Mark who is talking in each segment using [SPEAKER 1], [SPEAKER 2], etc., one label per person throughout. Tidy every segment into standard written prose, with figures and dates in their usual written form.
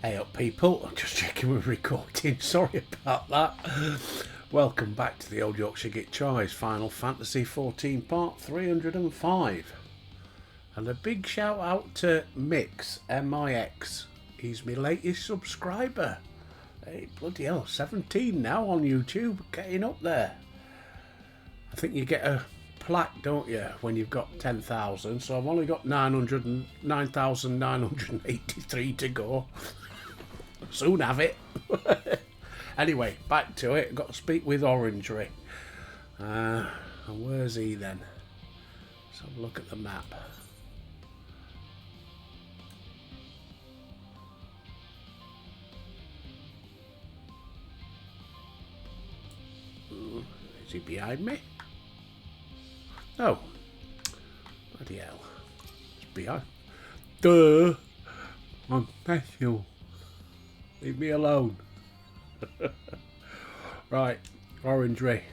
[SPEAKER 1] Hey up, people. I'm just checking we're recording. Sorry about that. Welcome back to the Old Yorkshire Git Choice Final Fantasy 14 Part 305. And a big shout out to Mix, M-I-X. He's my latest subscriber. Hey, bloody hell, 17 now on YouTube. Getting up there. I think you get a plaque, don't you, when you've got 10,000. So I've only got 9,983 to go. Soon have it. Anyway, back to it. Got to speak with Orangery. And where's he then? Let's have a look at the map. Is he behind me? No. Bloody hell. It's behind. Duh. I'm special. Leave me alone. Right, Orangery.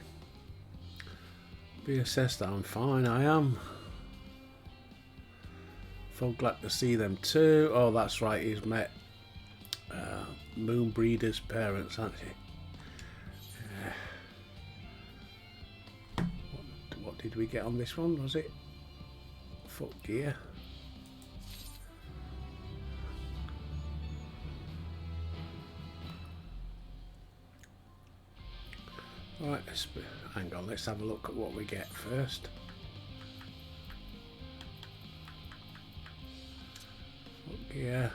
[SPEAKER 1] Be assessed that I'm fine, I am. Full glad to see them too. Oh, that's right, he's met Moonbreeder's parents, hasn't he? What did we get on this one? Was it foot gear? Right, hang on, let's have a look at what we get first. Foot gear.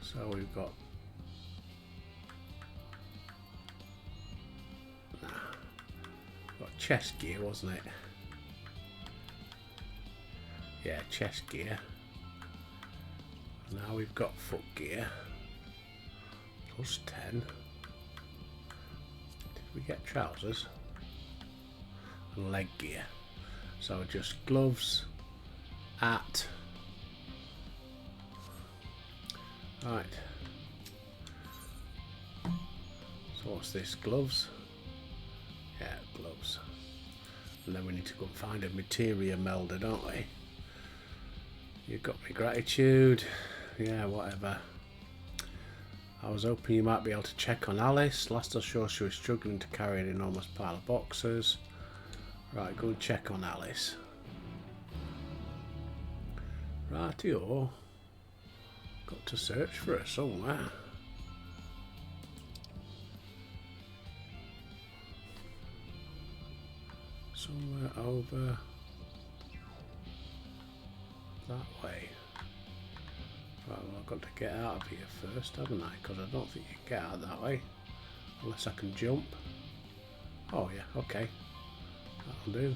[SPEAKER 1] So we've got chest gear, wasn't it? Yeah, chest gear. Now we've got foot gear. Plus 10. Did we get trousers? And leg gear. So just gloves at. Right. So what's this? Gloves? Yeah, gloves. And then we need to go and find a materia melder, don't we? You got my gratitude. Yeah, whatever. I was hoping you might be able to check on Alice. Last I saw she was struggling to carry an enormous pile of boxes. Right, go and check on Alice. Rightio. Got to search for her somewhere. Somewhere over that way. Right, well, I've got to get out of here first, haven't I? Because I don't think you can get out that way. Unless I can jump. Oh, yeah, okay. That'll do.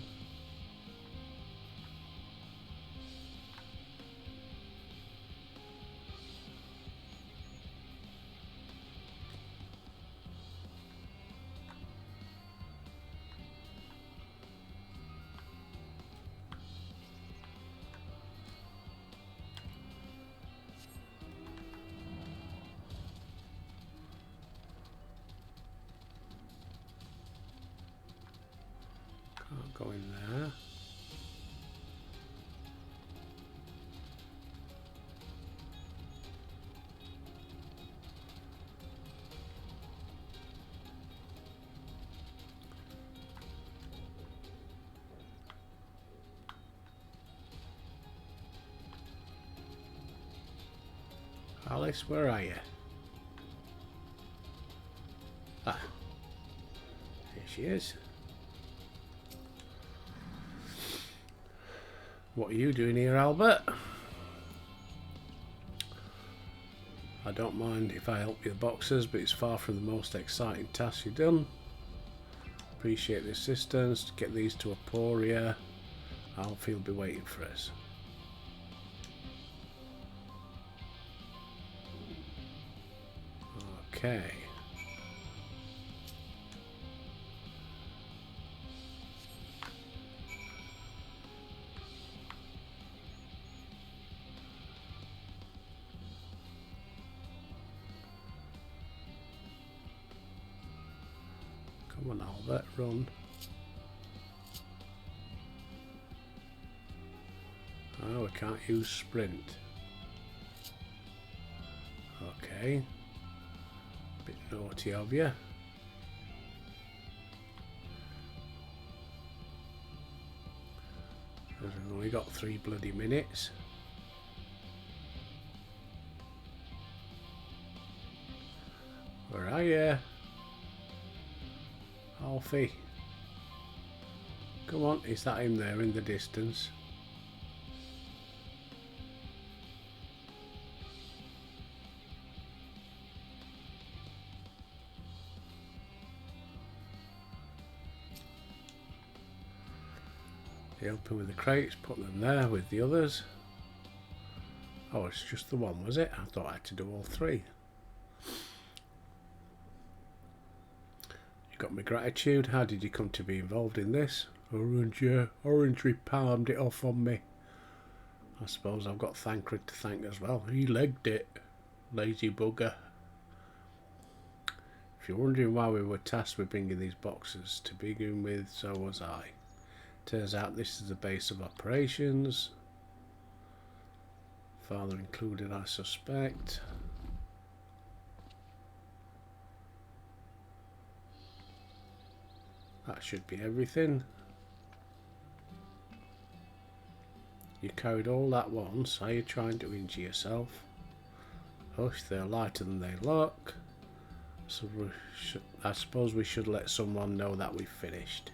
[SPEAKER 1] Can't go in there. Alice, where are you? Ah, here she is. What are you doing here, Albert? I don't mind if I help you with boxes, but it's far from the most exciting task you've done. Appreciate the assistance. To get these to Aporia. Alfie will be waiting for us. Okay. Come on, Albert, run. Oh, we can't use sprint. Okay. Bit naughty of you. We've only got 3 bloody minutes. Where are you? Alfie. Come on, is that him there in the distance? Helping with the crates, put them there with the others. Oh, it's just the one, was it? I thought I had to do all 3. You got my gratitude. How did you come to be involved in this? Orange, yeah. Orange palmed it off on me. I suppose I've got Thancred to thank as well. He legged it. Lazy bugger. If you're wondering why we were tasked with bringing these boxes to begin with, so was I. Turns out this is the base of operations. Father included, I suspect. That should be everything. You carried all that once. Are you trying to injure yourself? Hush, they're lighter than they look. So I suppose we should let someone know that we've finished.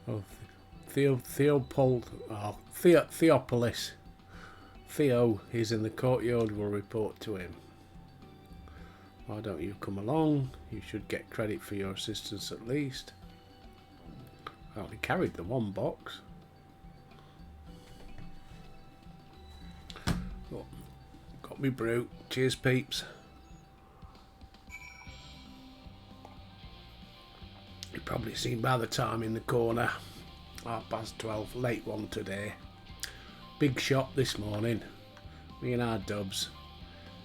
[SPEAKER 1] Oh, Theopolis. Theo is in the courtyard. We'll report to him. Why don't you come along? You should get credit for your assistance at least. Well, he carried the one box. Oh, got me brew. Cheers, peeps. You've probably seen by the time in the corner. 12:30, late one today. Big shop this morning. Me and our Dubs.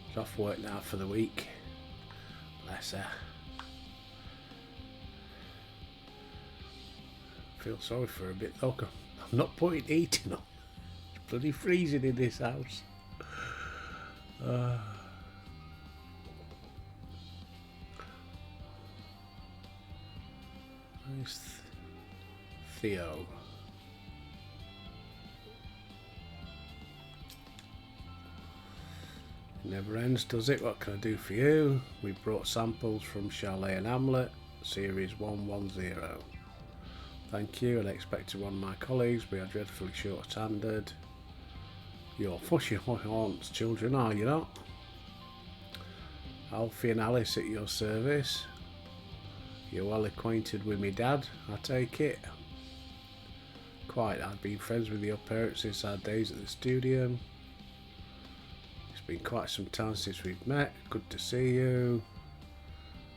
[SPEAKER 1] She's off work now for the week. Bless her. Feel sorry for her a bit though. I'm not putting heating on. It's bloody freezing in this house. Where's Theo? It never ends, does it? What can I do for you? We brought samples from Chalet and Hamlet, Series 110. Thank you. I expected one of my colleagues. We are dreadfully short-handed. You're fussy haunts, children, are you not? Alfie and Alice at your service. You're well acquainted with me dad, I take it. Quite, I've been friends with your parents since our days at the studio. It's been quite some time since we've met. Good to see you.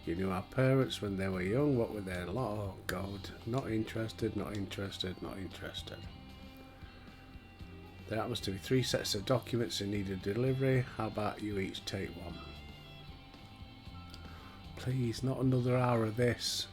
[SPEAKER 1] You knew our parents when they were young. What were they? Oh God, not interested, not interested, not interested. There happens to be 3 sets of documents in need of delivery. How about you each take one? Please, not another hour of this.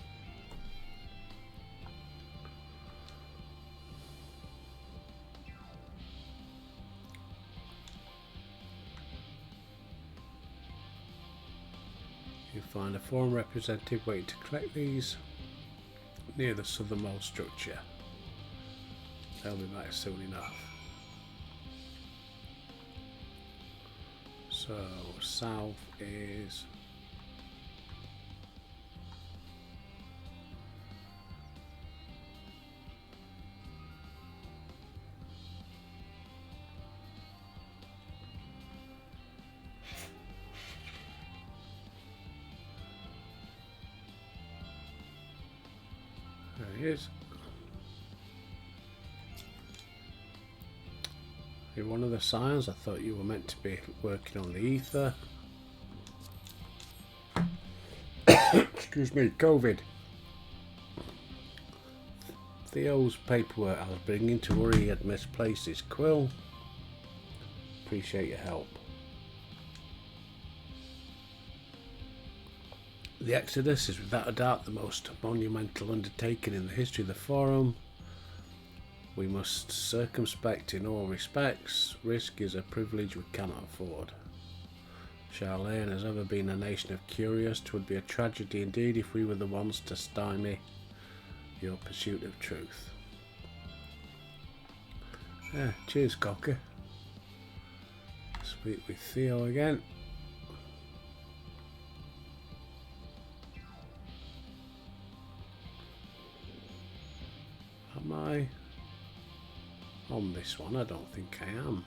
[SPEAKER 1] You'll find a foreign representative waiting to collect these near the southernmost structure. They'll be back soon enough. So, south is... There he is. You're one of the scions. I thought you were meant to be working on the ether. Excuse me, COVID. Theo's paperwork I was bringing to worry he had misplaced his quill. Appreciate your help. The Exodus is without a doubt the most monumental undertaking in the history of the Forum. We must circumspect in all respects. Risk is a privilege we cannot afford. Charlene has ever been a nation of curious. 'Twould be a tragedy indeed if we were the ones to stymie your pursuit of truth. Yeah, cheers, Cocker. Speak with Theo again. Am I on this one? I don't think I am.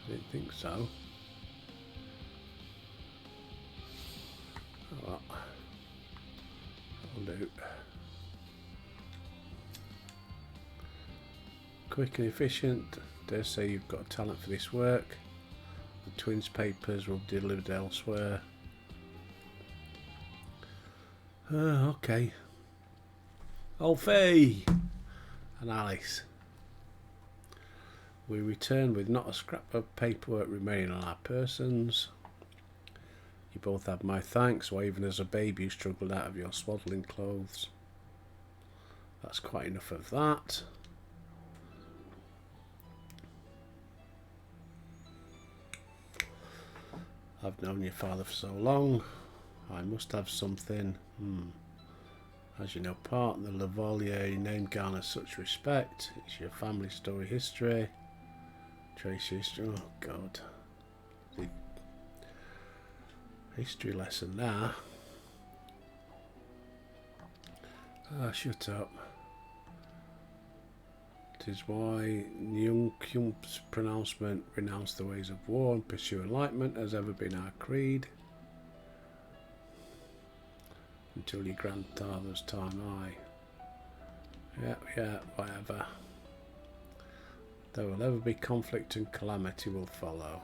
[SPEAKER 1] I didn't think so. Oh, well, that'll do. Quick and efficient. Dare say you've got talent for this work. The twins' papers will be delivered elsewhere. Okay. Alfie and Alice. We return with not a scrap of paperwork remaining on our persons. You both have my thanks, or even as a baby you struggled out of your swaddling clothes. That's quite enough of that. I've known your father for so long. I must have something. As you know, part the Lavalier name garners such respect. It's your family story history. Trace history. Oh God. The history lesson now. Ah, shut up. It is why Young Kyump's pronouncement, renounce the ways of war and pursue enlightenment, has ever been our creed. Until your grandfather's time, yeah, whatever. There will ever be conflict and calamity will follow.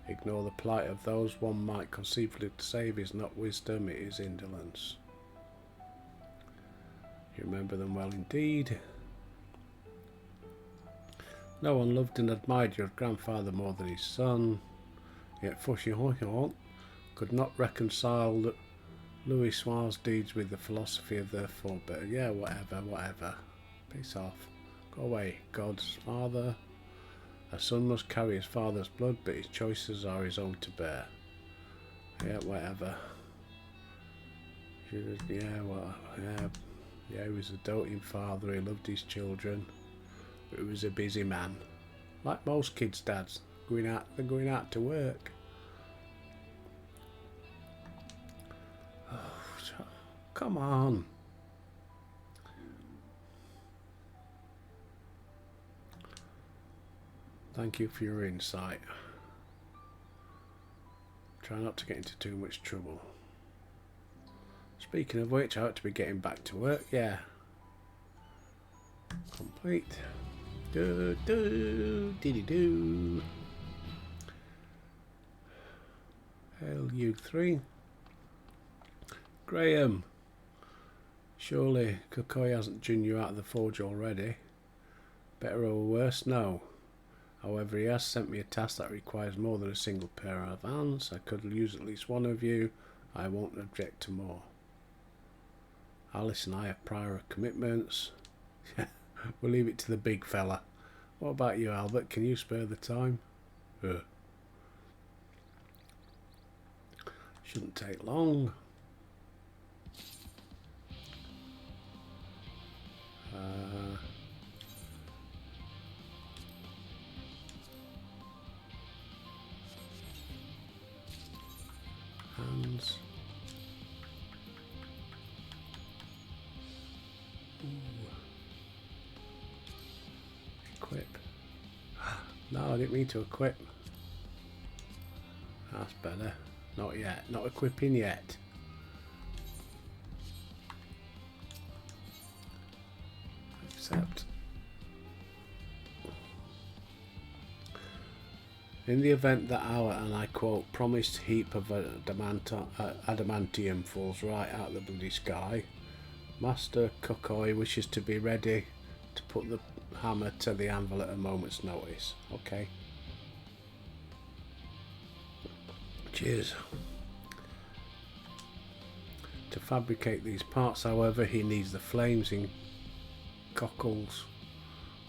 [SPEAKER 1] Ignore the plight of those one might conceivably save is not wisdom, it is indolence. You remember them well indeed. No one loved and admired your grandfather more than his son, yet Fushihoihon could not reconcile Louis Soir's deeds with the philosophy of their forebear. Yeah, whatever. Peace off. Go away. God's father. A son must carry his father's blood, but his choices are his own to bear. Yeah, whatever. Yeah, he was a doting father. He loved his children. But he was a busy man. Like most kids' dads. They're going out to work. Come on. Thank you for your insight. Try not to get into too much trouble. Speaking of which, I ought to be getting back to work. Yeah. Complete. Diddy-doo. LU3. Graham. Surely Kukoi hasn't driven you out of the forge already. Better or worse, no. However, he has sent me a task that requires more than a single pair of hands. I could use at least one of you. I won't object to more. Alice and I have prior commitments. We'll leave it to the big fella. What about you, Albert? Can you spare the time? Shouldn't take long. Hands. Ooh. Equip. No, I didn't mean to equip. That's better. Not yet. Not equipping yet. Accept. In the event that our, and I quote, promised heap of adamantium falls right out of the bloody sky, Master Kukoi wishes to be ready to put the hammer to the anvil at a moment's notice. Okay, Cheers. To fabricate these parts, however, he needs the flames in cockles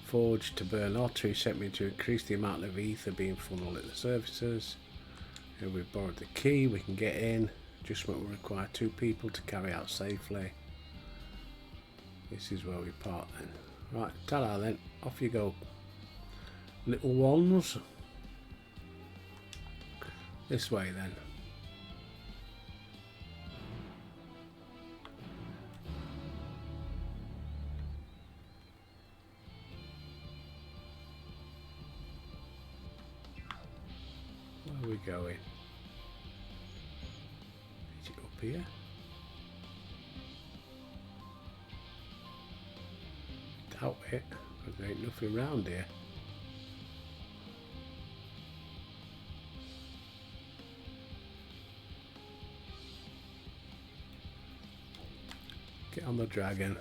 [SPEAKER 1] forged to burn hotter. He sent me to increase the amount of ether being funneled at the surfaces. Here we've borrowed the key, we can get in. Adjustment will require 2 people to carry out safely. This is where we part then. Right, ta-da then, off you go. Little ones. This way then. Where are we going? Is it up here? Doubt it, because there ain't nothing round here. Get on the dragon.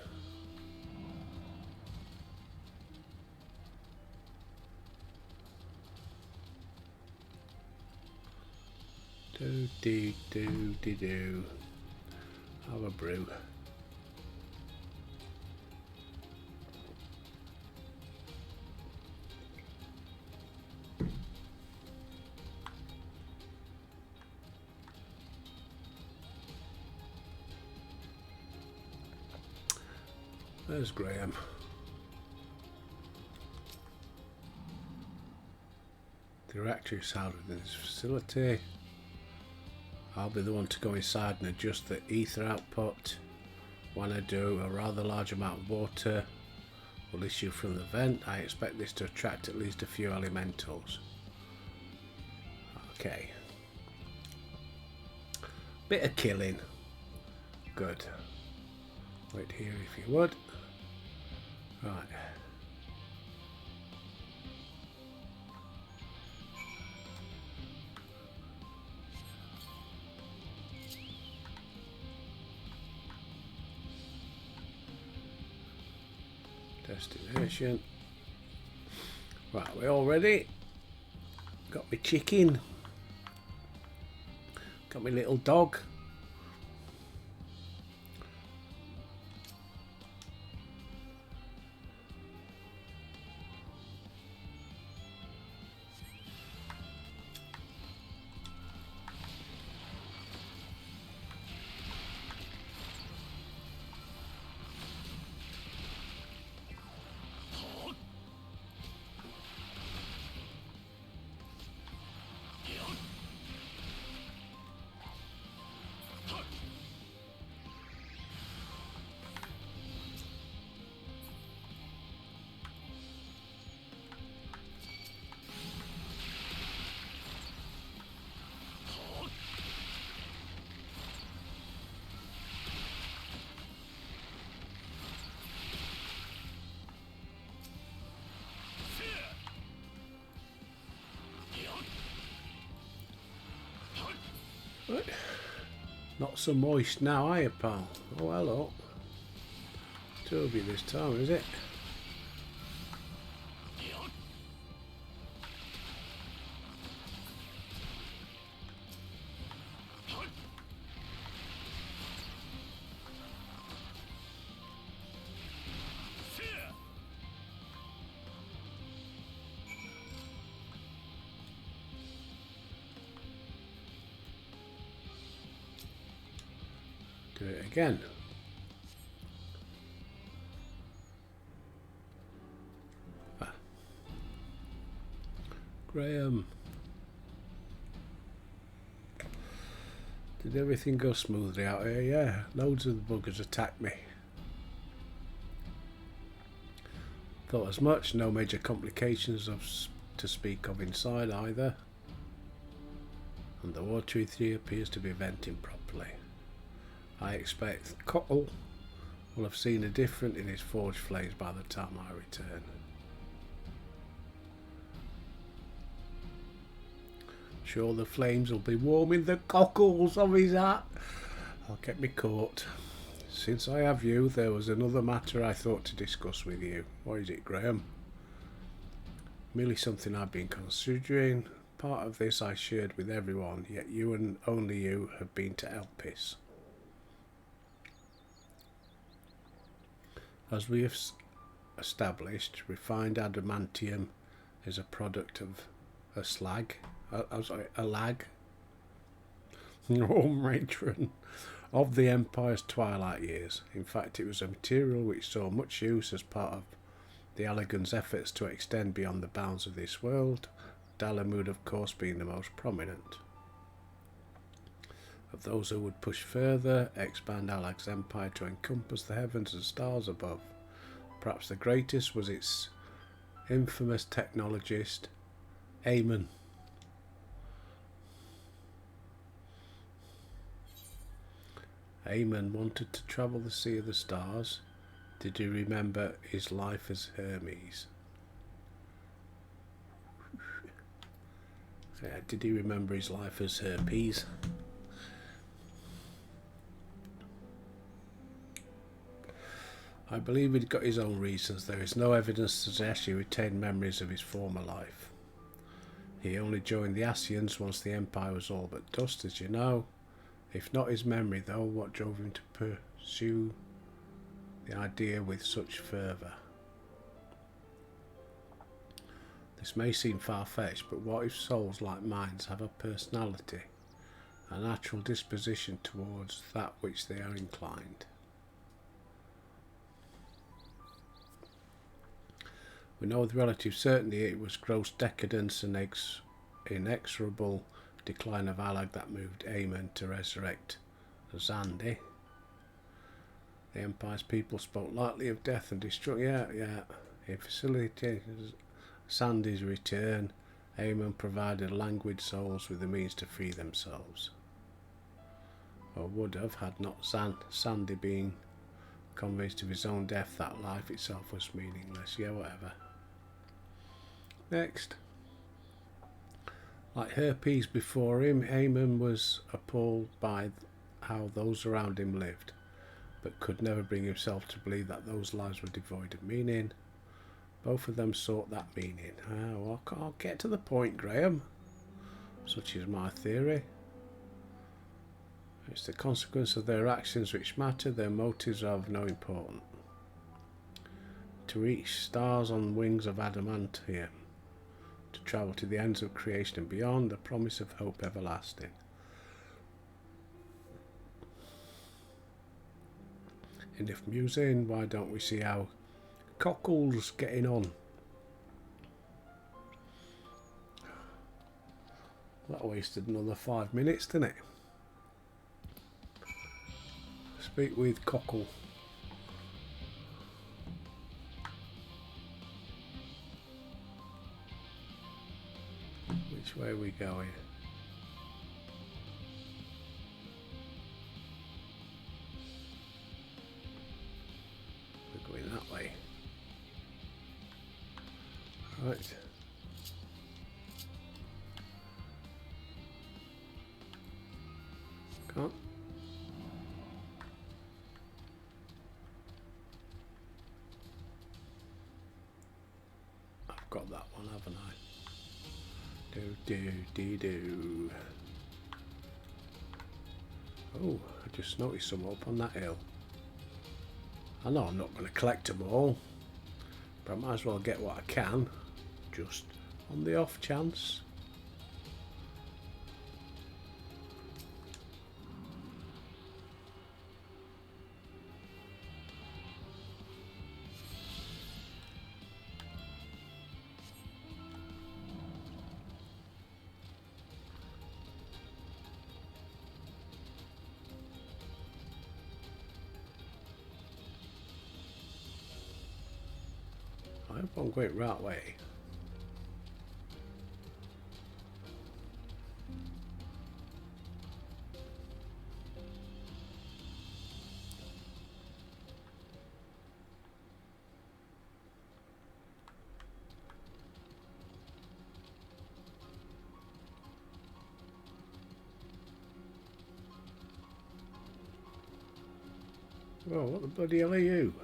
[SPEAKER 1] Do. Have a brew. There's Graham. The reactor is housed within this facility. I'll be the one to go inside and adjust the ether output. When I do, a rather large amount of water will issue from the vent. I expect this to attract at least a few elementals. Okay. Bit of killing. Good. Wait here if you would. Right. Destination. Right, we all ready? Got my chicken. Got my little dog. Not so moist now, are you, pal? Oh, hello. 2 of you this time, is it? Do it again. Graham. Did everything go smoothly out here? Yeah, loads of the buggers attacked me. Thought as much, no major complications to speak of inside either. And the water ether appears to be venting properly. I expect Cottle will have seen a difference in his forged flames by the time I return. Sure, the flames will be warming the cockles of his hat. I'll get me coat. Since I have you, there was another matter I thought to discuss with you. What is it, Graham? Merely something I've been considering. part of this I shared with everyone, yet you and only you have been to Elpis. As we have established, refined adamantium is a product of a slag, a lag, or matron of the Empire's twilight years. In fact, it was a material which saw much use as part of the Allagan's efforts to extend beyond the bounds of this world, Dalamud of course being the most prominent. Of those who would push further, expand Allag's empire to encompass the heavens and stars above. Perhaps the greatest was its infamous technologist, Aemon. Aemon wanted to travel the Sea of the Stars. Did he remember his life as Hermes? Yeah, did he remember his life as Herpes? I believe he'd got his own reasons. There is no evidence to suggest he retained memories of his former life. He only joined the Ascians once the Empire was all but dust, as you know. If not his memory, though, what drove him to pursue the idea with such fervour? This may seem far-fetched, but what if souls like minds have a personality, a natural disposition towards that which they are inclined? We know with relative certainty it was gross decadence and inexorable decline of Allag that moved Aemon to resurrect Zandi. The Empire's people spoke lightly of death and destruction. Yeah. He facilitated Sandy's return. Aemon provided languid souls with the means to free themselves. Or would have, had not Sandy been convinced of his own death that life itself was meaningless. Yeah, whatever. Next. Like Herpes before him, Aemon was appalled by how those around him lived, but could never bring himself to believe that those lives were devoid of meaning. Both of them sought that meaning. Well, I'll get to the point, Graham. Such is my theory. It's the consequence of their actions which matter, their motives are of no importance. To reach stars on wings of adamantium, to travel to the ends of creation and beyond, the promise of hope everlasting. Enough musing, why don't we see how Cockle's getting on? That wasted another 5 minutes, didn't it? Speak with Cockle. Which way are we going? We're going that way. Right. Come on. I've got that one, haven't I? Do. Oh, I just noticed some up on that hill. I know I'm not going to collect them all, but I might as well get what I can, just on the off chance. I hope I'm going right way. Well, what the bloody hell are you?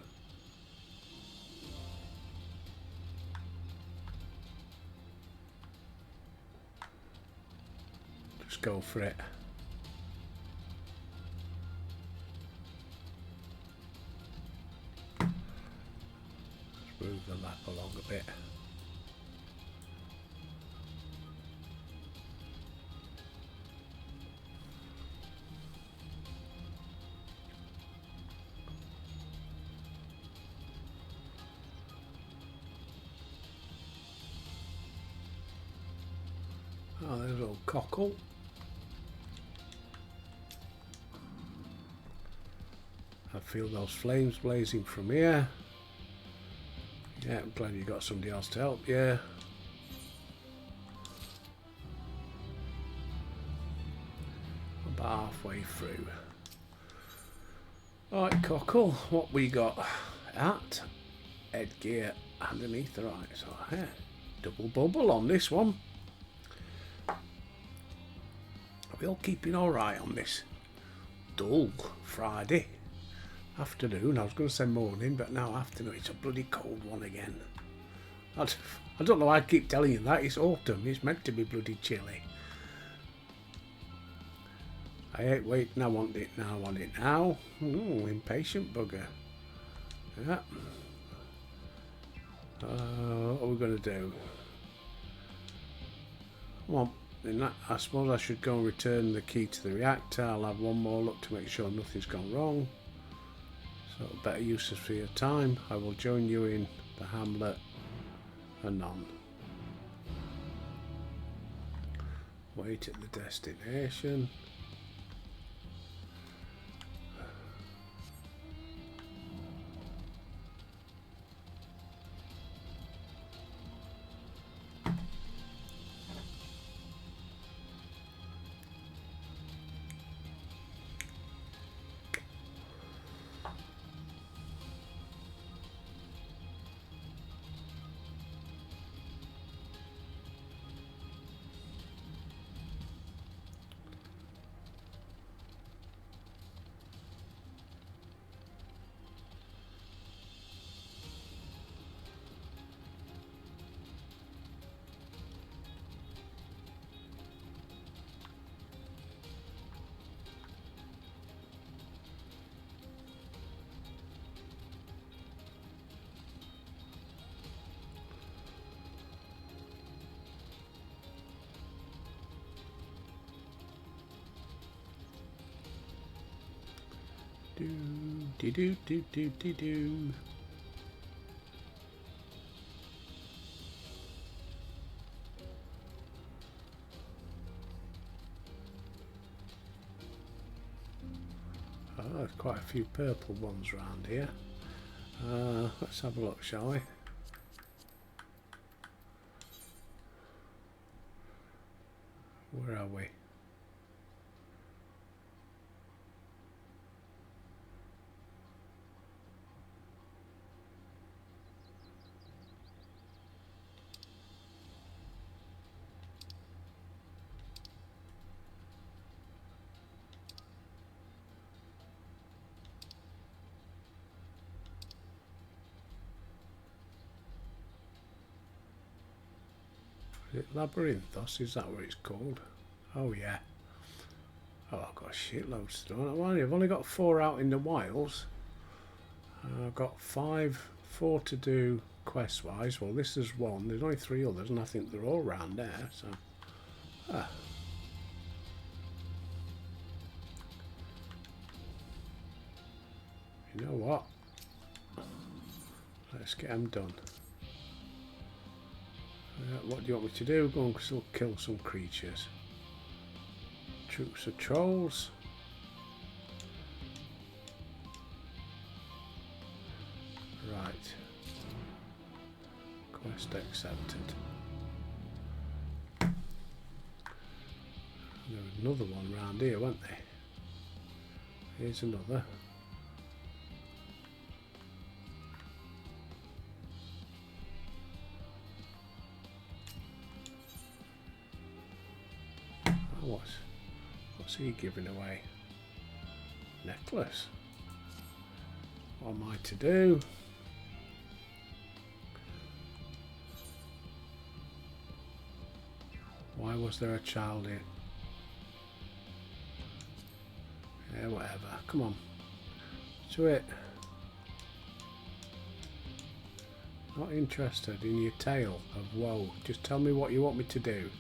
[SPEAKER 1] Let's go for it. Let's move the lap along a bit. Oh, there's old Cockle. I feel those flames blazing from here. Yeah, I'm glad you got somebody else to help you. About halfway through. Alright, Cockle, what we got at headgear underneath the right. So, yeah, double bubble on this one. Are we all keeping alright on this dull Friday afternoon? I was going to say morning, but now afternoon. It's a bloody cold one again. I don't know why I keep telling you that. It's autumn. It's meant to be bloody chilly. I hate waiting. I want it now. I want it now. Ooh, impatient bugger. Yeah. What are we going to do? Come on. In that, I suppose I should go and return the key to the reactor. I'll have one more look to make sure nothing's gone wrong. So better uses for your time. I will join you in the hamlet anon. Wait at the destination. Do. Oh, there's quite a few purple ones around here. Let's have a look, shall we? Where are we? Is it Labyrinthos? Is that what it's called? Oh yeah. Oh, I've got shitloads to do. I've only got 4 out in the wilds. I've got 4 to do quest wise. Well, this is 1. There's only 3 others, and I think they're all around there. So, you know what? Let's get them done. What do you want me to do? Go and still kill some creatures. Troops of trolls. Right. Quest accepted. There was another one round here, weren't there? Here's another. What's he giving away? Necklace. What am I to do? Why was there a child here? Yeah, whatever. Come on. To it. Not interested in your tale of woe. Just tell me what you want me to do.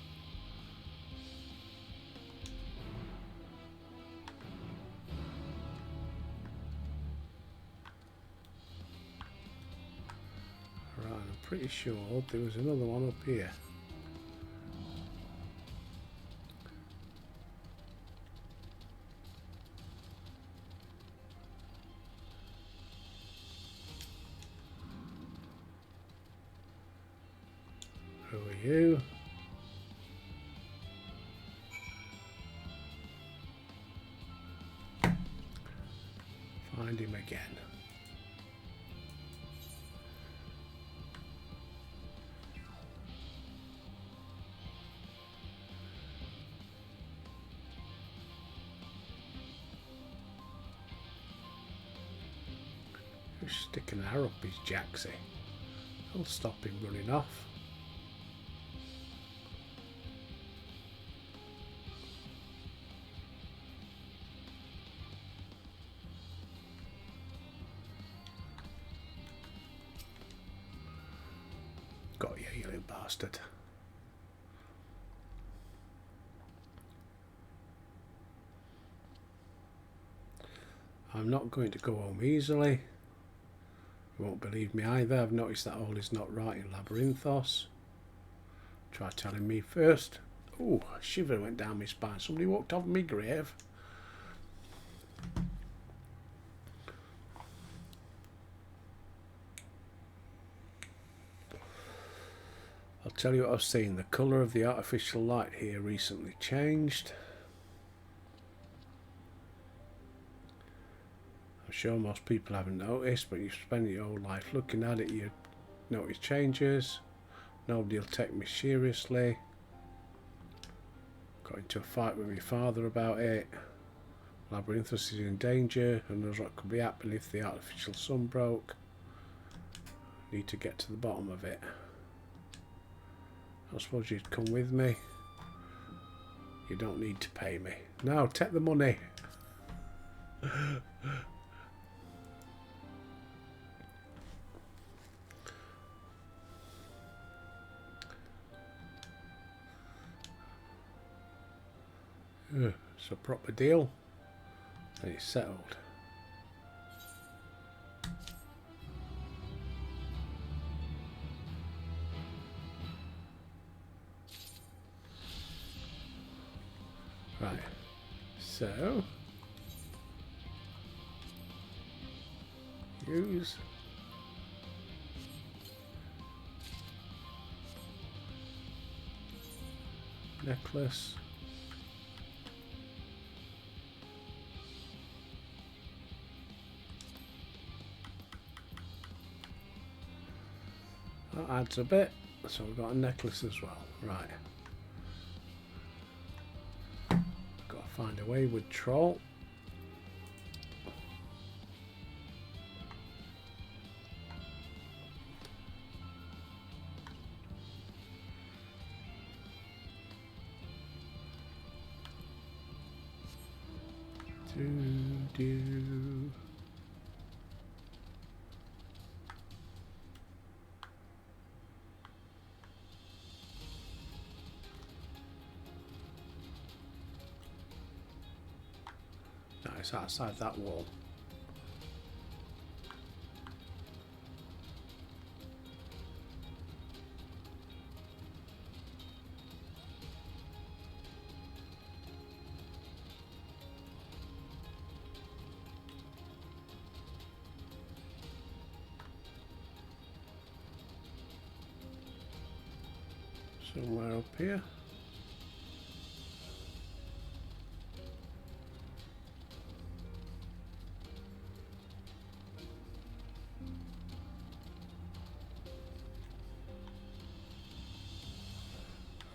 [SPEAKER 1] Right, I'm pretty sure there was another one up here. Who are you? Find him again. Just stick an arrow up his jacksy. I'll stop him running off. Got you, you little bastard. I'm not going to go home easily. You won't believe me either. I've noticed that all is not right in Labyrinthos. Try telling me first. Oh, a shiver went down my spine. Somebody walked off my grave. I'll tell you what I've seen. The colour of the artificial light here recently changed. I'm sure most people haven't noticed, but you've spent your whole life looking at it, you notice changes. Nobody will take me seriously. Got into a fight with my father about it. Labyrinthos is in danger, and knows what could be happening if the artificial sun broke. Need to get to the bottom of it. I suppose you'd come with me. You don't need to pay me. No, take the money. It's a proper deal. And it's settled. Right, so use necklace. That adds a bit, so we've got a necklace as well. Right. Got to find a wayward troll. Do. No, it's outside that wall. Somewhere up here.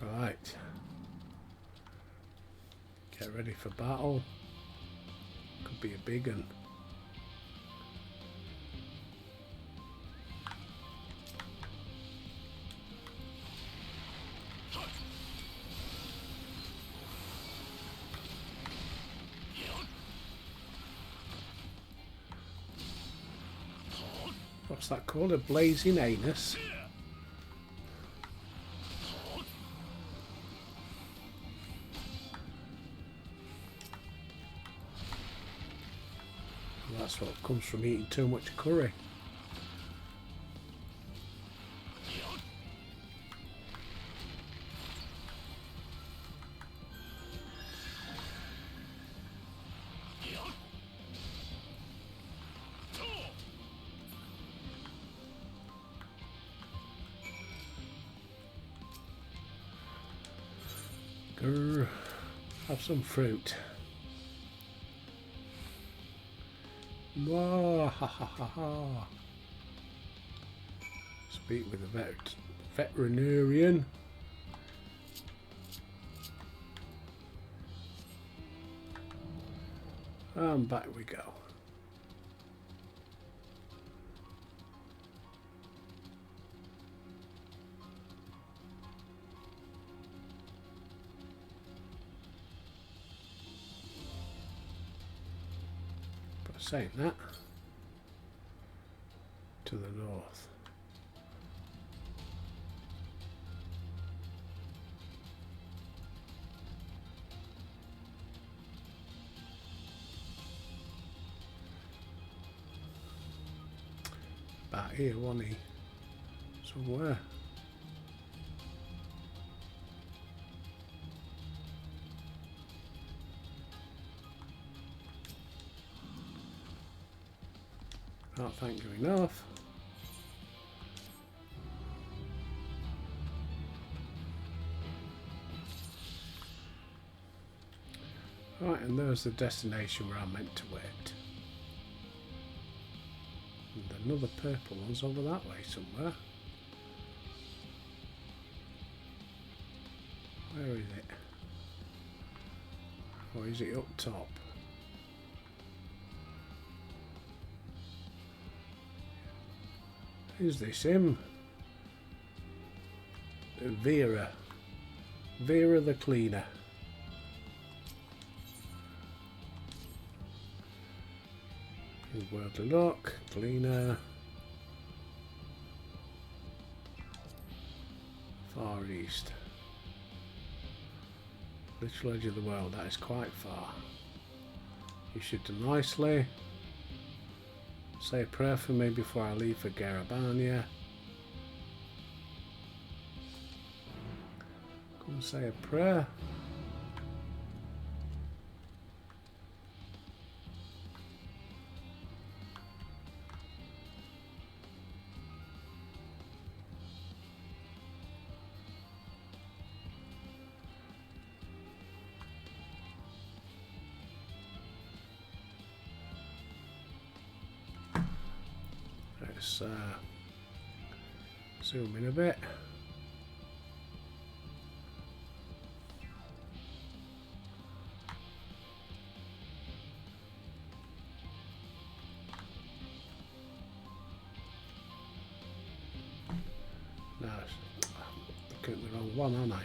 [SPEAKER 1] Right. Get ready for battle. Could be a big one. What's that called? A blazing anus? That's what comes from eating too much curry. Grr, have some fruit. Mwah, ha ha ha ha. Speak with a veterinarian. And back we go. But saying that, to the north. About here, wasn't he? Somewhere. Can't thank you enough. Right, and there's the destination where I'm meant to wait. And another purple one's over that way somewhere. Where is it? Or is it up top? Is this him? Vera. Vera the cleaner. Worldly Lock, cleaner. Far East. Little edge of the world, that is quite far. You should do nicely. Say a prayer for me before I leave for Garabania. Come say a prayer. Let's zoom in a bit. No, I'm looking at the wrong one, aren't I?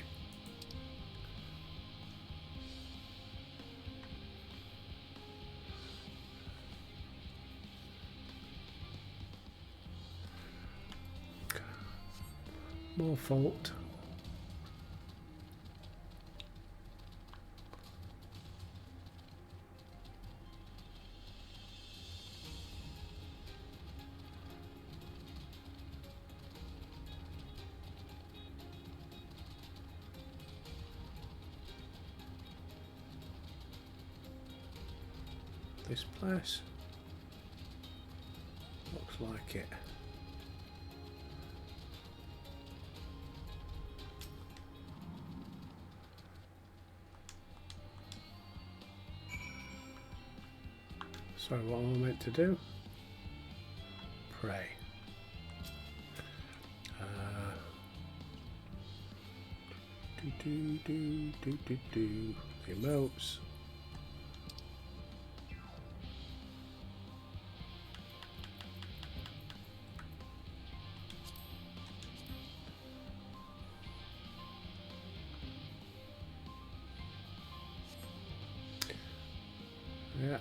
[SPEAKER 1] More fault. This place looks like it. So what am I meant to do? Pray. The emotes. Yeah.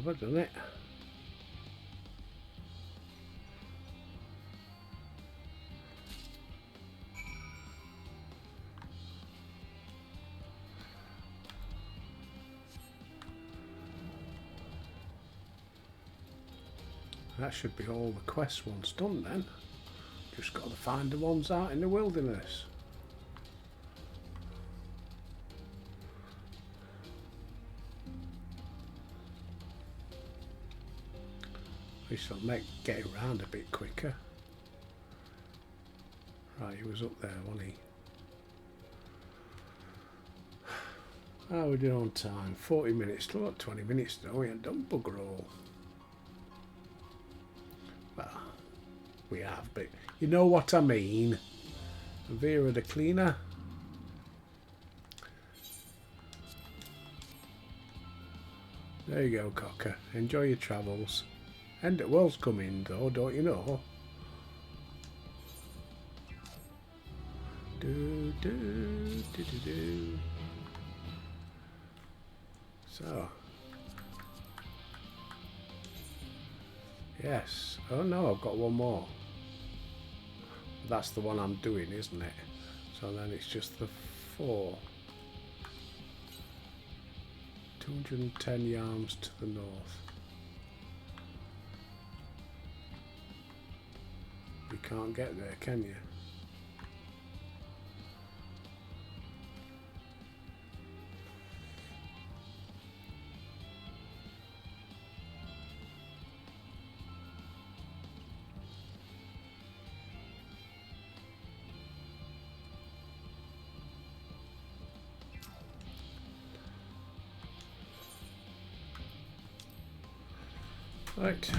[SPEAKER 1] I done it? That should be all the quest ones done then. Just got to find the ones out in the wilderness. We shall make get around a bit quicker. Right, he was up there, wasn't he? How are we doing on time? 40 minutes, still got 20 minutes though, we ain't done bugger all. Well, we have, but you know what I mean. Vera the cleaner. There you go, Cocker. Enjoy your travels. End at world's coming though, don't you know? Do do do do do. So. Yes. Oh no, I've got one more. That's the one I'm doing, isn't it? So then it's just the 4. 210 yards to the north. You can't get there, can you? Right.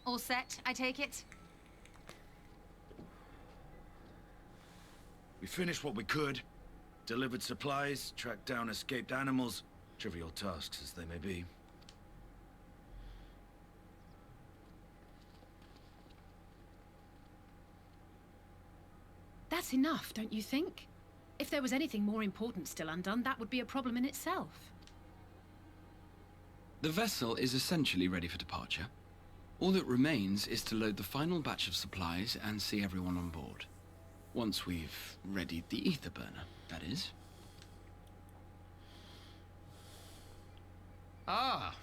[SPEAKER 2] All set, I take it?
[SPEAKER 3] We finished what we could. Delivered supplies, tracked down escaped animals. Trivial tasks as they may be.
[SPEAKER 2] That's enough, don't you think? If there was anything more important still undone, that would be a problem in itself.
[SPEAKER 4] The vessel is essentially ready for departure. All that remains is to load the final batch of supplies and see everyone on board. Once we've readied the ether burner, that is.
[SPEAKER 5] Ah,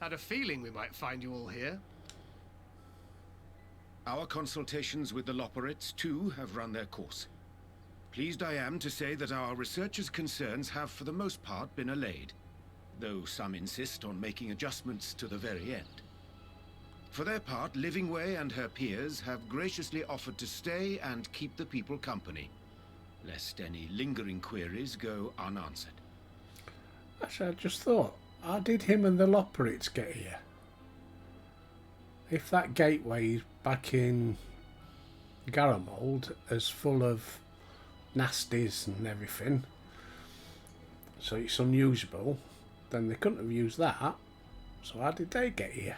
[SPEAKER 5] had a feeling we might find you all here.
[SPEAKER 6] Our consultations with the Loperites, too, have run their course. Pleased I am to say that our researchers' concerns have for the most part been allayed, though some insist on making adjustments to the very end. For their part, Livingway and her peers have graciously offered to stay and keep the people company, lest any lingering queries go unanswered.
[SPEAKER 1] Actually, I just thought, how did him and the Loperites get here? If that gateway back in Garramold is full of nasties and everything, so it's unusable, then they couldn't have used that. So how did they get here?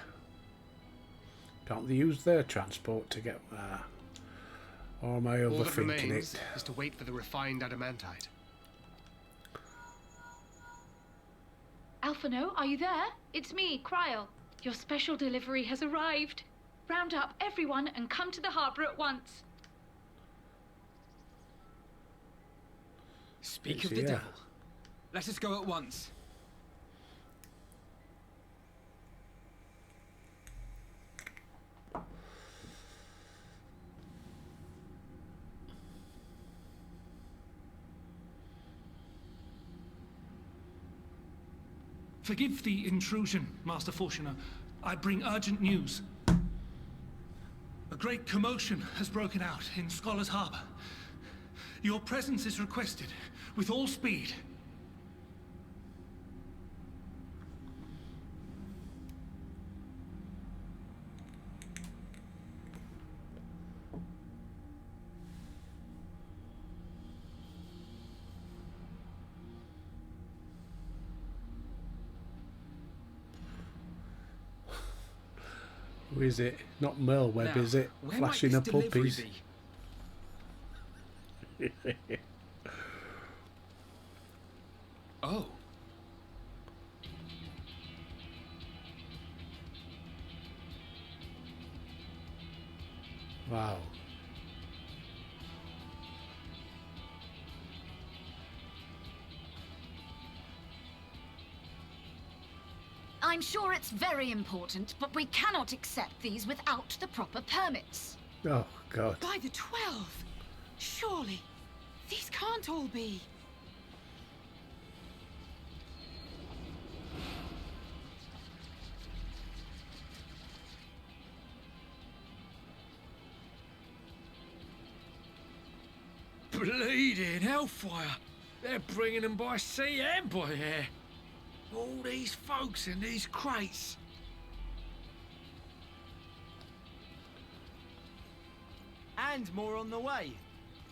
[SPEAKER 1] Can't they use their transport to get there? Or am I
[SPEAKER 5] All that
[SPEAKER 1] overthinking
[SPEAKER 5] remains
[SPEAKER 1] it?
[SPEAKER 5] is to wait for the refined adamantite.
[SPEAKER 7] Alphino, are you there? It's me, Kryl. Your special delivery has arrived. Round up everyone and come to the harbour at once.
[SPEAKER 8] Speak
[SPEAKER 1] It's
[SPEAKER 8] of the
[SPEAKER 1] here.
[SPEAKER 8] devil. Let us go at once.
[SPEAKER 9] Forgive the intrusion, Master Fortuner. I bring urgent news. A great commotion has broken out in Scholar's Harbor. Your presence is requested, with all speed.
[SPEAKER 1] Who is it? Not Merlweb,
[SPEAKER 8] Now,
[SPEAKER 1] is it?
[SPEAKER 8] where
[SPEAKER 1] Flashing her
[SPEAKER 8] might this delivery
[SPEAKER 1] puppies.
[SPEAKER 8] be? Oh.
[SPEAKER 1] Wow.
[SPEAKER 10] I'm sure it's very important, but we cannot accept these without the proper permits.
[SPEAKER 1] Oh, God.
[SPEAKER 11] By the 12! Surely, these can't all be.
[SPEAKER 12] Bleeding hellfire! They're bringing them by sea and by air. All these folks in these crates.
[SPEAKER 13] And more on the way.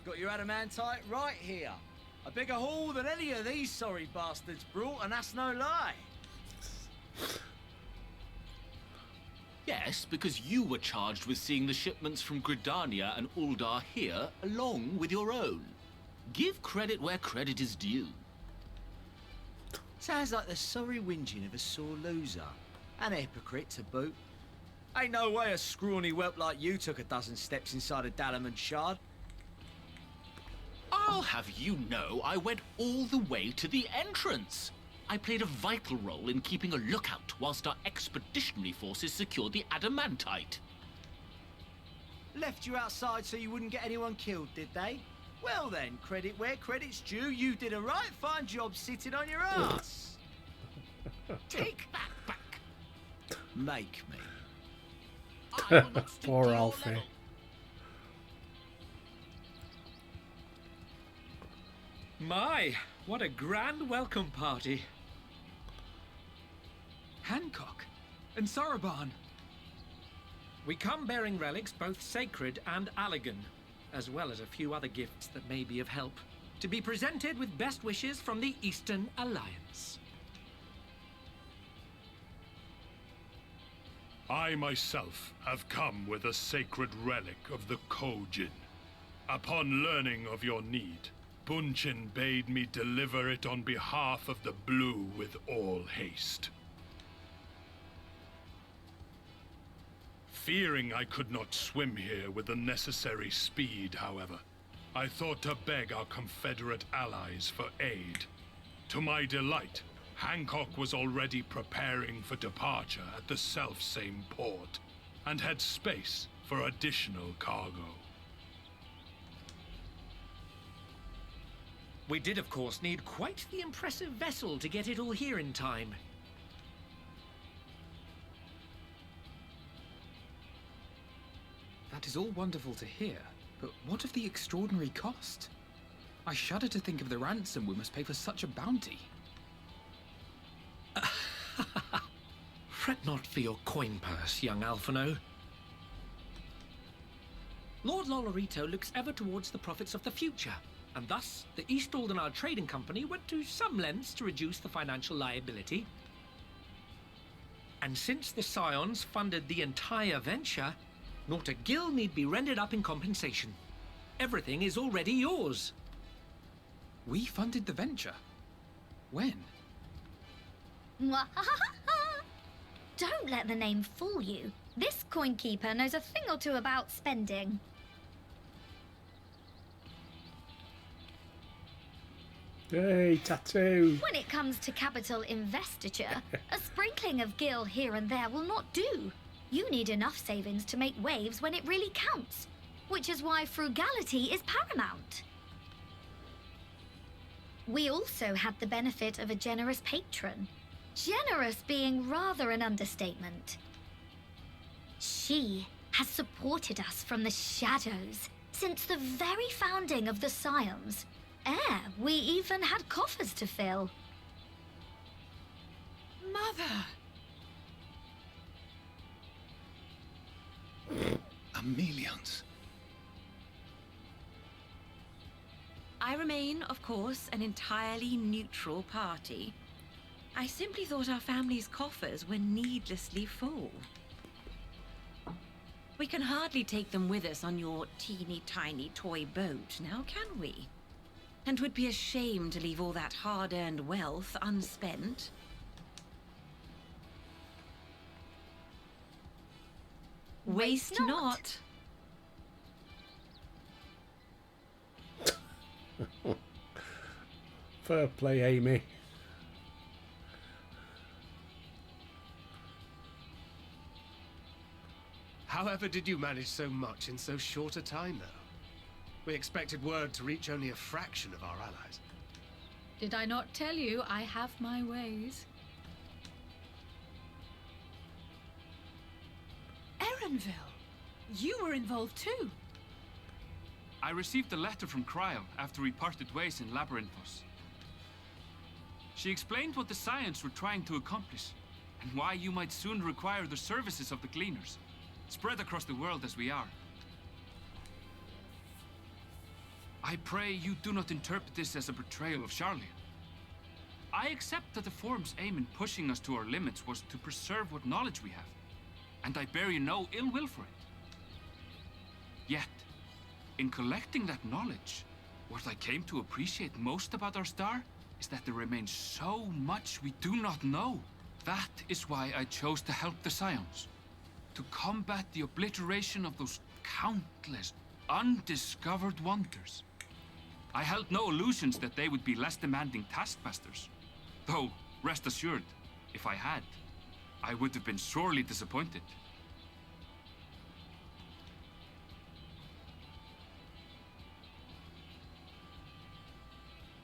[SPEAKER 13] Got your adamantite right here. A bigger haul than any of these sorry bastards brought, and that's no lie.
[SPEAKER 14] Yes, because you were charged with seeing the shipments from Gridania and Uldar here, along with your own. Give credit where credit is due.
[SPEAKER 13] Sounds like the sorry whinging of a sore loser. An hypocrite to boot. Ain't no way a scrawny whelp like you took a dozen steps inside a Dalaman shard.
[SPEAKER 14] I'll have you know I went all the way to the entrance. I played a vital role in keeping a lookout whilst our expeditionary forces secured the adamantite.
[SPEAKER 13] Left you outside so you wouldn't get anyone killed, did they? Well then, credit where credit's due, you did a right fine job sitting on your ass.
[SPEAKER 14] Take that back.
[SPEAKER 13] Make me.
[SPEAKER 14] I will not stoop to
[SPEAKER 1] Poor
[SPEAKER 14] your
[SPEAKER 1] Alfie.
[SPEAKER 14] level.
[SPEAKER 12] My, what a grand welcome party.
[SPEAKER 8] Hancock and Saraban.
[SPEAKER 12] We come bearing relics both sacred and Allagan, as well as a few other gifts that may be of help, to be presented with best wishes from the Eastern Alliance.
[SPEAKER 15] I myself have come with a sacred relic of the Kojin. Upon learning of your need, Bunchin bade me deliver it on behalf of the Blue with all haste. Fearing I could not swim here with the necessary speed, however, I thought to beg our Confederate allies for aid. To my delight, Hancock was already preparing for departure at the self-same port, and had space for additional cargo.
[SPEAKER 12] We did, of course, need quite the impressive vessel to get it all here in time.
[SPEAKER 8] That is all wonderful to hear, but what of the extraordinary cost? I shudder to think of the ransom we must pay for such a bounty.
[SPEAKER 12] Fret not for your coin purse, young Alphino. Lord Lolorito looks ever towards the profits of the future, and thus the East Aldenar Trading Company went to some lengths to reduce the financial liability. And since the Scions funded the entire venture, not a gill need be rendered up in compensation. Everything is already yours.
[SPEAKER 8] We funded the venture? When?
[SPEAKER 10] Don't let the name fool you. This coin keeper knows a thing or two about spending.
[SPEAKER 1] Hey, tattoo.
[SPEAKER 10] When it comes to capital investiture, a sprinkling of gil here and there will not do. You need enough savings to make waves when it really counts, which is why frugality is paramount. We also had the benefit of a generous patron. Generous being rather an understatement. She has supported us from the shadows since the very founding of the Scions. We even had coffers to fill.
[SPEAKER 11] Mother!
[SPEAKER 4] Amelians.
[SPEAKER 11] I remain, of course, an entirely neutral party. I simply thought our family's coffers were needlessly full. We can hardly take them with us on your teeny-tiny toy boat, now can we? And 'twould be a shame to leave all that hard-earned wealth unspent. Waste not.
[SPEAKER 1] Fair play, Amy.
[SPEAKER 5] However did you manage so much in so short a time, though? We expected word to reach only a fraction of our allies.
[SPEAKER 2] Did I not tell you I have my ways? Erenville, you were involved too.
[SPEAKER 16] I received a letter from Cryo after we parted ways in Labyrinthos. She explained what the Scions were trying to accomplish, and why you might soon require the services of the Gleaners, spread across the world as we are. I pray you do not interpret this as a betrayal of Charlia. I accept that the Forum's aim in pushing us to our limits was to preserve what knowledge we have, and I bear you no ill will for it. Yet, in collecting that knowledge, what I came to appreciate most about our star is that there remains so much we do not know. That is why I chose to help the Scions, to combat the obliteration of those countless undiscovered wonders. I held no illusions that they would be less demanding taskmasters. Though, rest assured, if I had, I would have been sorely disappointed.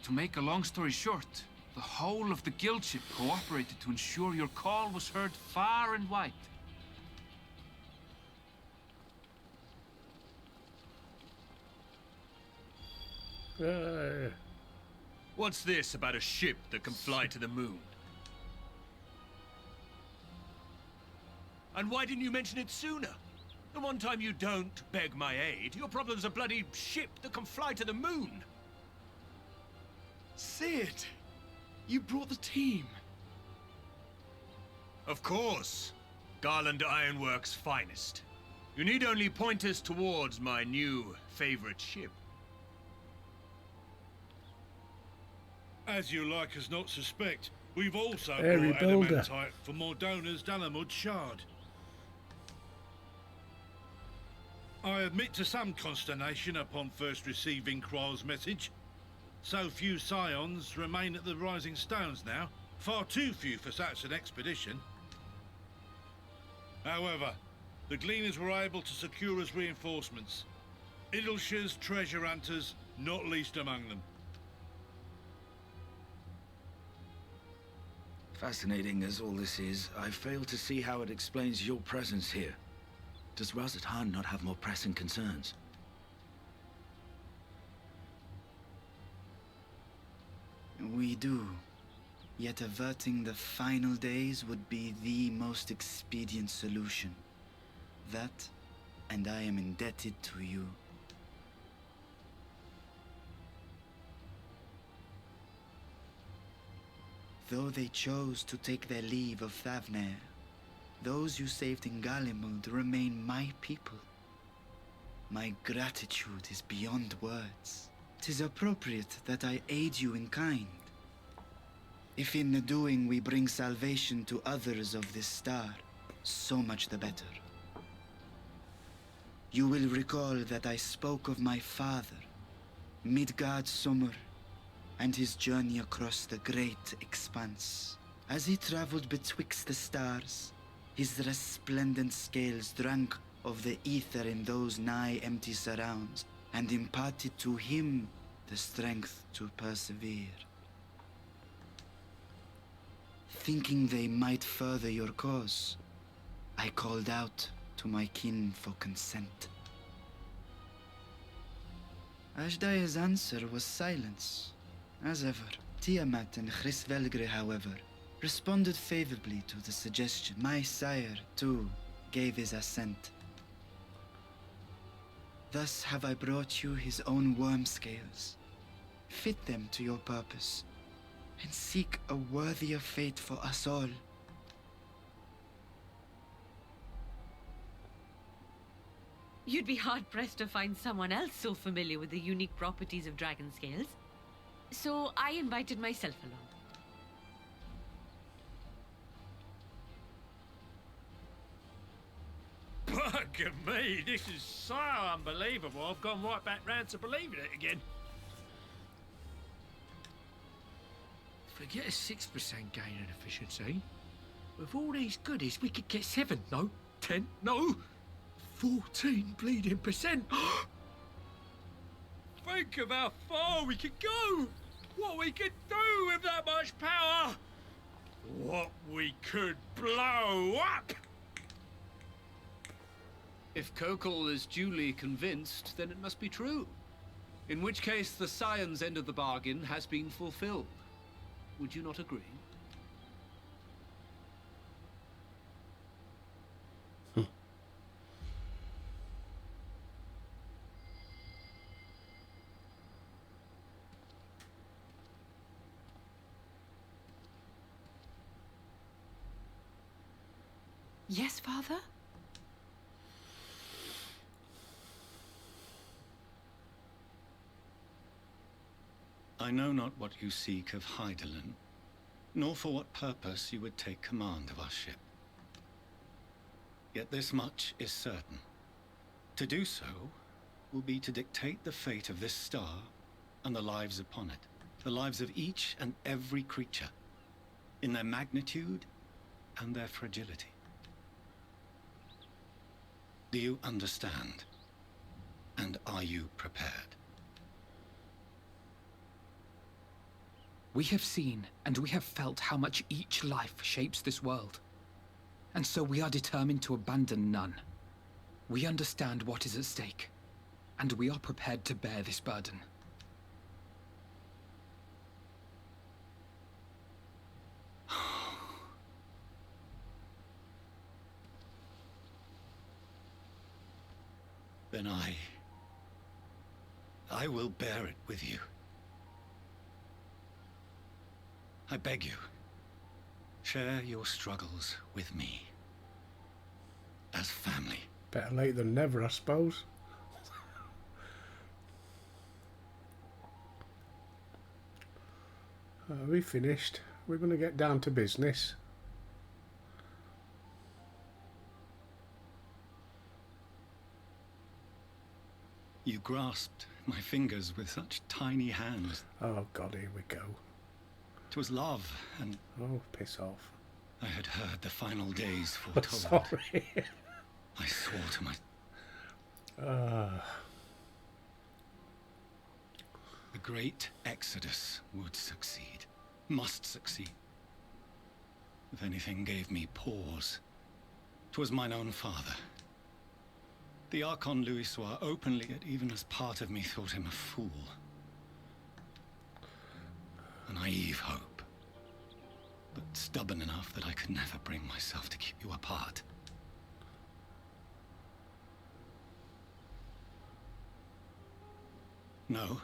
[SPEAKER 16] To make a long story short, the whole of the guild ship cooperated to ensure your call was heard far and wide.
[SPEAKER 17] What's this about a ship that can fly to the moon? And why didn't you mention it sooner? The one time you don't beg my aid, your problem's a bloody ship that can fly to the moon.
[SPEAKER 18] Cid, you brought the team.
[SPEAKER 17] Of course. Garland Ironworks' finest. You need only point us towards my new favorite ship.
[SPEAKER 19] As you like us not suspect, we've also
[SPEAKER 1] Airy
[SPEAKER 19] brought
[SPEAKER 1] builder.
[SPEAKER 19] Adamantite for Mordona's Dalamud Shard. I admit to some consternation upon first receiving Kryle's message. So few Scions remain at the Rising Stones now. Far too few for such an expedition. However, the Gleaners were able to secure us reinforcements. Idleshire's treasure hunters, not least among them.
[SPEAKER 3] Fascinating as all this is, I fail to see how it explains your presence here. Does Razat Han not have more pressing concerns?
[SPEAKER 20] We do. Yet averting the final days would be the most expedient solution. That, and I am indebted to you. Though they chose to take their leave of Thavnair, those you saved in Galimund remain my people. My gratitude is beyond words. 'Tis appropriate that I aid you in kind. If in the doing we bring salvation to others of this star, so much the better. You will recall that I spoke of my father, Midgard Summer, and his journey across the great expanse. As he traveled betwixt the stars, his resplendent scales drank of the ether in those nigh empty surrounds, and imparted to him the strength to persevere. Thinking they might further your cause, I called out to my kin for consent. Ashdaya's answer was silence. As ever, Tiamat and Hrisvelgre, however, responded favorably to the suggestion. My sire, too, gave his assent. Thus have I brought you his own worm scales. Fit them to your purpose, and seek a worthier fate for us all.
[SPEAKER 11] You'd be hard-pressed to find someone else so familiar with the unique properties of dragon scales. So I invited myself along.
[SPEAKER 12] Bugger me, this is so unbelievable. I've gone right back round to believing it again. Forget a 6% gain in efficiency. With all these goodies, we could get 7, no, 10, no, 14 bleeding percent. Think of how far we could go. What we could do with that much power. What we could blow up.
[SPEAKER 21] If Kokol is duly convinced, then it must be true. In which case, the Scion's end of the bargain has been fulfilled. Would you not agree?
[SPEAKER 2] Yes, Father?
[SPEAKER 22] I know not what you seek of Hydaelyn, nor for what purpose you would take command of our ship. Yet this much is certain. To do so will be to dictate the fate of this star and the lives upon it, the lives of each and every creature, in their magnitude and their fragility. Do you understand? And are you prepared?
[SPEAKER 8] We have seen and we have felt how much each life shapes this world. And so we are determined to abandon none. We understand what is at stake, and we are prepared to bear this burden.
[SPEAKER 22] Then I will bear it with you. I beg you, share your struggles with me. As family.
[SPEAKER 1] Better late than never, I suppose. We finished. We're going to get down to business.
[SPEAKER 22] You grasped my fingers with such tiny hands.
[SPEAKER 1] Oh God, here we go.
[SPEAKER 22] 'Twas love and...
[SPEAKER 1] Oh, piss off.
[SPEAKER 22] I had heard the final days foretold.
[SPEAKER 1] Sorry.
[SPEAKER 22] I swore to my... The great Exodus would succeed. Must succeed. If anything gave me pause, 'twas mine own father. The Archon Louisoix openly, yet even as part of me, thought him a fool. A naive hope, but stubborn enough that I could never bring myself to keep you apart. No,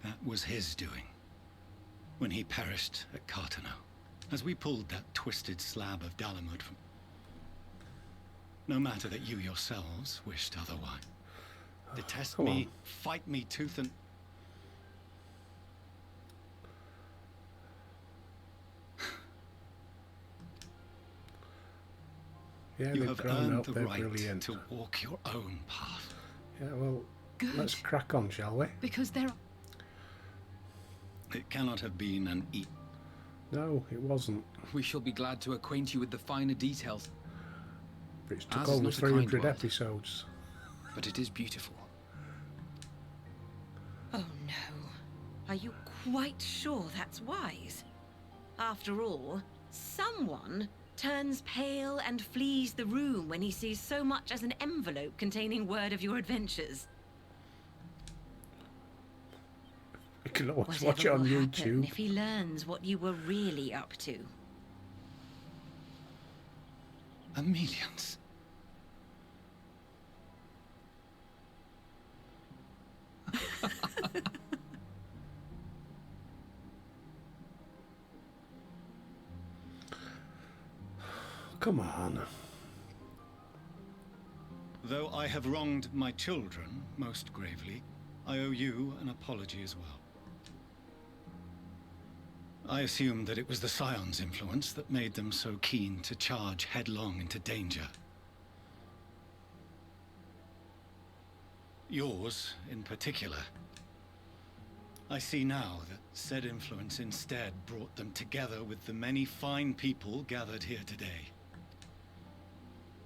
[SPEAKER 22] that was his doing, when he perished at Carteneau, as we pulled that twisted slab of Dalamud from... No matter that you yourselves wished otherwise. Detest me, fight me tooth and...
[SPEAKER 1] Yeah,
[SPEAKER 22] you
[SPEAKER 1] they've
[SPEAKER 22] have
[SPEAKER 1] grown
[SPEAKER 22] earned
[SPEAKER 1] up,
[SPEAKER 22] the
[SPEAKER 1] they're
[SPEAKER 22] right
[SPEAKER 1] brilliant.
[SPEAKER 22] to walk your own path.
[SPEAKER 1] Yeah, well, let's crack on, shall we?
[SPEAKER 2] Because there are...
[SPEAKER 22] It cannot have been an
[SPEAKER 1] No, it wasn't.
[SPEAKER 8] We shall be glad to acquaint you with the finer details.
[SPEAKER 1] It's took
[SPEAKER 8] Ours is
[SPEAKER 1] over
[SPEAKER 8] not a kind
[SPEAKER 1] 300
[SPEAKER 8] world,
[SPEAKER 1] episodes.
[SPEAKER 8] but it is beautiful.
[SPEAKER 11] Oh no. Are you quite sure that's wise? After all, someone turns pale and flees the room when he sees so much as an envelope containing word of your adventures.
[SPEAKER 1] You can always
[SPEAKER 11] Whatever
[SPEAKER 1] watch it on
[SPEAKER 11] will happen
[SPEAKER 1] YouTube.
[SPEAKER 11] if he learns what you were really up to?
[SPEAKER 22] Amelians.
[SPEAKER 1] Come on.
[SPEAKER 22] Though I have wronged my children most gravely, I owe you an apology as well. I assumed that it was the Scion's influence that made them so keen to charge headlong into danger. Yours, in particular. I see now that said influence instead brought them together with the many fine people gathered here today.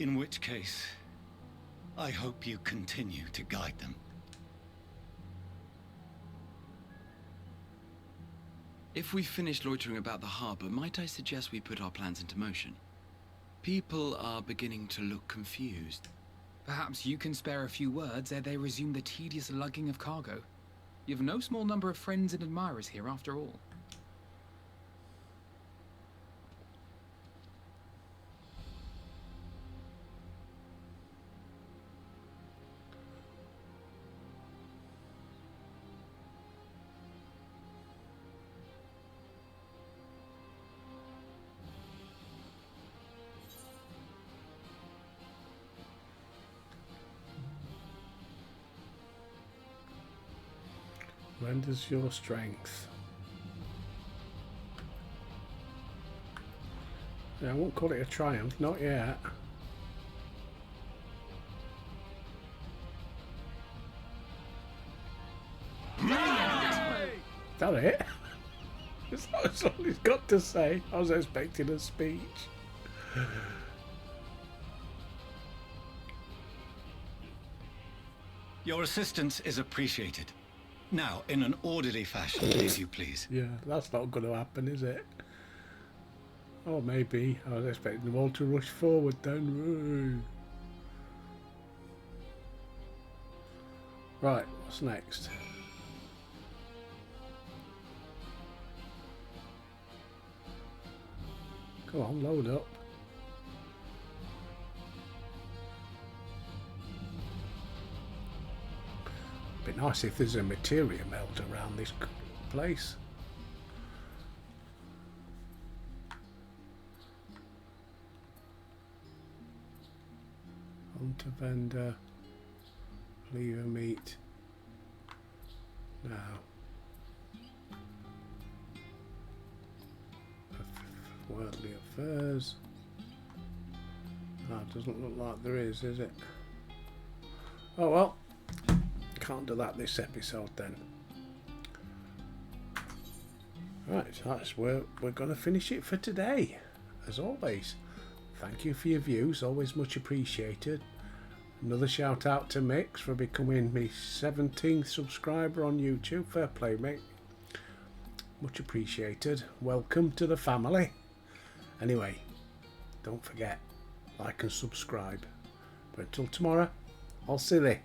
[SPEAKER 22] In which case, I hope you continue to guide them.
[SPEAKER 4] If we finish loitering about the harbor, might I suggest we put our plans into motion? People are beginning to look confused.
[SPEAKER 8] Perhaps you can spare a few words ere they resume the tedious lugging of cargo. You've no small number of friends and admirers here, after all.
[SPEAKER 1] Renders your strength. Yeah, I won't call it a triumph, not yet. Is that it? That's all he's got to say. I was expecting a speech.
[SPEAKER 22] Your assistance is appreciated. Now, in an orderly fashion, if you please.
[SPEAKER 1] Yeah, that's not going to happen, is it? Oh, maybe. I was expecting them all to rush forward then. Right, what's next? Come on, load up. Be nice if there's a materia melt around this place. Hunter vendor, lever meat. Now, worldly affairs. That doesn't look like there is it? Oh well. Can't do that this episode then. Right, that's where we're going to finish it for today. As always, thank you for your views, always much appreciated. Another shout out to Mix for becoming my 17th subscriber on YouTube. Fair play, mate. Much appreciated. Welcome to the family. Anyway, don't forget, like and subscribe. But until tomorrow, I'll see you.